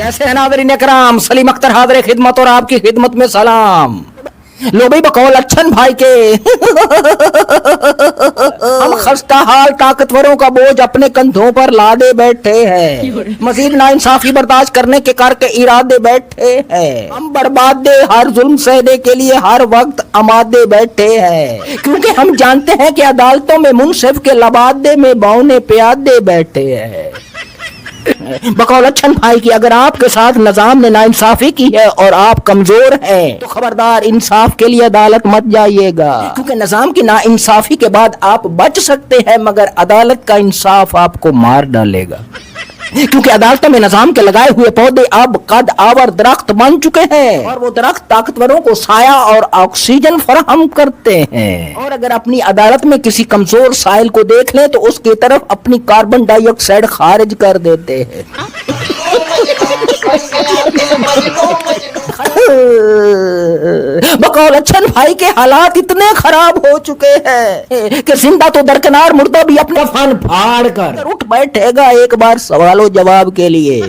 कैसे हैं नाज़रीन इकराम, सलीम अख्तर हाज़िर खिदमत और आपकी खिदमत में सलाम। लो भाई बकौल अच्छन भाई के हम खस्ता हाल ताकतवरों का बोझ अपने कंधों पर लादे बैठे हैं, मजीद नाइंसाफी बर्दाश्त करने के कर के इरादे बैठे हैं। हम बर्बादे हर जुल्म सहने के लिए हर वक्त आमादे बैठे हैं, क्योंकि हम जानते हैं कि अदालतों में मुनसिफ के लबादे में बौने प्यादे बैठे हैं। बकौल अच्छन भाई की अगर आपके साथ निजाम ने नाइंसाफी की है और आप कमजोर हैं तो खबरदार इंसाफ के लिए अदालत मत जाइएगा, क्योंकि निजाम की नाइंसाफी के बाद आप बच सकते हैं मगर अदालत का इंसाफ आपको मार डालेगा, क्योंकि अदालतों में निजाम के लगाए हुए पौधे अब कद आवर दरख्त बन चुके हैं और वो दरख्त ताकतवरों को साया और ऑक्सीजन फराहम करते हैं। और अगर अपनी अदालत में किसी कमजोर साइल को देख लें तो उसकी तरफ अपनी कार्बन डाइऑक्साइड खारिज कर देते हैं। बकौल अच्छन भाई के हालात इतने खराब हो चुके हैं कि जिंदा तो दरकिनार मुर्दा भी अपना फन फाड़ कर उठ बैठेगा एक बार सवालों जवाब के लिए,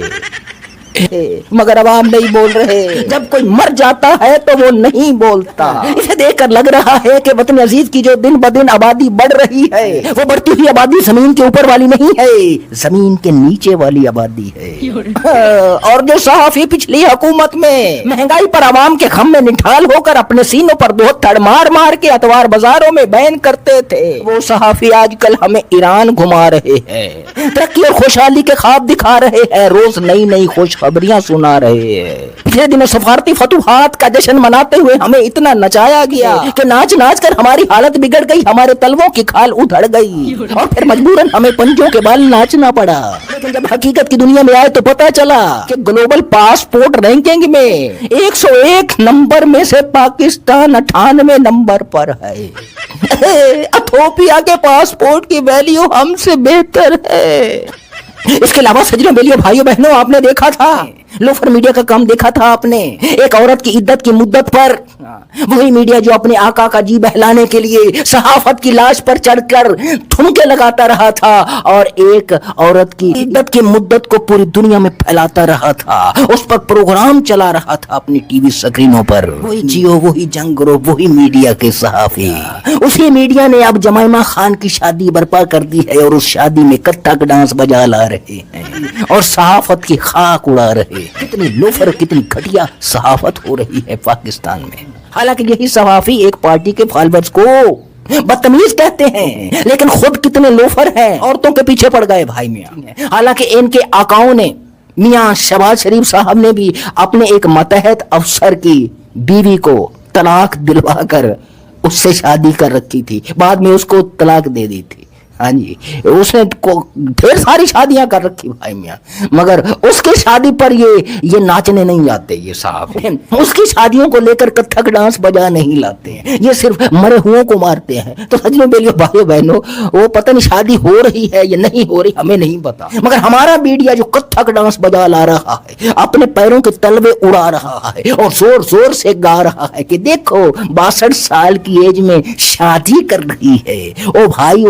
मगर अवाम नहीं बोल रहे। जब कोई मर जाता है तो वो नहीं बोलता। इसे देखकर लग रहा है कि वतन अजीज की जो दिन ब दिन आबादी बढ़ रही है वो बढ़ती हुई आबादी जमीन के ऊपर वाली नहीं है, जमीन के नीचे वाली आबादी है। और जो सहाफी पिछली हुकूमत में महंगाई पर आवाम के खम में निठाल होकर अपने सीनों पर दो थड़ मार मार के अतवार बाजारों में बैन करते थे, वो सहाफी आजकल हमें ईरान घुमा रहे हैं, तरक्की और खुशहाली के ख्वाब दिखा रहे हैं, रोज नई नई खुशखबरियां सुना रहे हैं। पिछले दिनों सफारती फतूहात का जश्न मनाते हुए हमें इतना नचाया गया कि नाच नाच कर हमारी हालत बिगड़ गई, हमारे तलवों की खाल उधड़ गई और फिर मजबूरन हमें पंजों के बाल नाचना पड़ा। लेकिन जब हकीकत की दुनिया में आए तो पता चला कि ग्लोबल पासपोर्ट रैंकिंग में 101 नंबर में से पाकिस्तान 98 नंबर पर है। इथियोपिया के पासपोर्ट की वैल्यू हमसे बेहतर है। इसके अलावा सजनों बेलियों भाइयों बहनों, आपने देखा था लोफर मीडिया का काम देखा था आपने, एक औरत की इद्दत की मुद्दत पर वही मीडिया जो अपने आका का जी बहलाने के लिए सहाफत की लाश पर चढ़कर ठुमके लगाता रहा था और एक औरत की इद्दत की मुद्दत को पूरी दुनिया में फैलाता रहा था, उस पर प्रोग्राम चला रहा था अपनी टीवी स्क्रीनों पर। वही जियो वही जंग करो वही मीडिया के सहाफी। उसी मीडिया ने अब जमाइमा खान की शादी बर्पा कर दी है और उस शादी में कत्थक डांस बजा ला रहे हैं और सहाफत की खाक उड़ा रहे। कितनी लोफर कितनी घटिया सहाफत हो रही है पाकिस्तान में। हालांकि यही सहाफी एक पार्टी के फॉलोअर्स को बदतमीज कहते हैं, लेकिन खुद कितने लोफर हैं, औरतों के पीछे पड़ गए भाई मियां। हालांकि इनके आकाओं ने मियां शहबाज शरीफ साहब ने भी अपने एक मतहत अफसर की बीवी को तलाक दिलवा कर उससे शादी कर रखी थी, बाद में उसको तलाक दे दी थी। हाँ जी, उसने ढेर सारी शादियां कर रखी भाई मियां, मगर उसकी शादी पर ये नाचने नहीं जाते ये साहब। उसकी शादियों को लेकर कथक डांस बजा नहीं लाते हैं, ये सिर्फ मरे हुओं को मारते हैं। तो सजनों बेलियों भाइयों बहनों, वो पता नहीं शादी हो रही है या नहीं हो रही हमें नहीं पता, मगर हमारा मीडिया जो कथक डांस बजा ला रहा है, अपने पैरों के तलवे उड़ा रहा है और जोर जोर से गा रहा है कि देखो 62 साल की एज में शादी कर रही है। ओ भाई,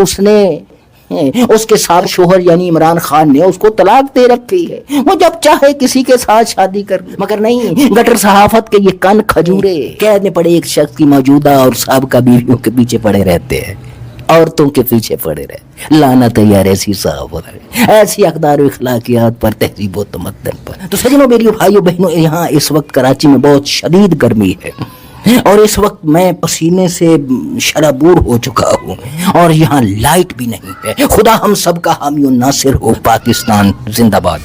उसके साथ शोहर यानी इमरान खान ने उसको तलाक दे रखी है, वो जब चाहे किसी के साथ शादी कर, मगर नहीं, गटर सहाफत के ये कान खजूरे कहने पड़े एक शख्स की मौजूदा और साबका बीवियों के पीछे पड़े रहते हैं, औरतों के पीछे पड़े रहे। लानत है यार ऐसी सहाफत है, ऐसी अक़दार व अखलाकियात पर, तहजीब व तमद्दुन पर। तो सजनों मेरी भाइयों बहनों, यहाँ इस वक्त कराची में बहुत शदीद गर्मी है और इस वक्त मैं पसीने से शराबूर हो चुका हूँ और यहाँ लाइट भी नहीं है। खुदा हम सब का हामी और नासिर हो। पाकिस्तान जिंदाबाद।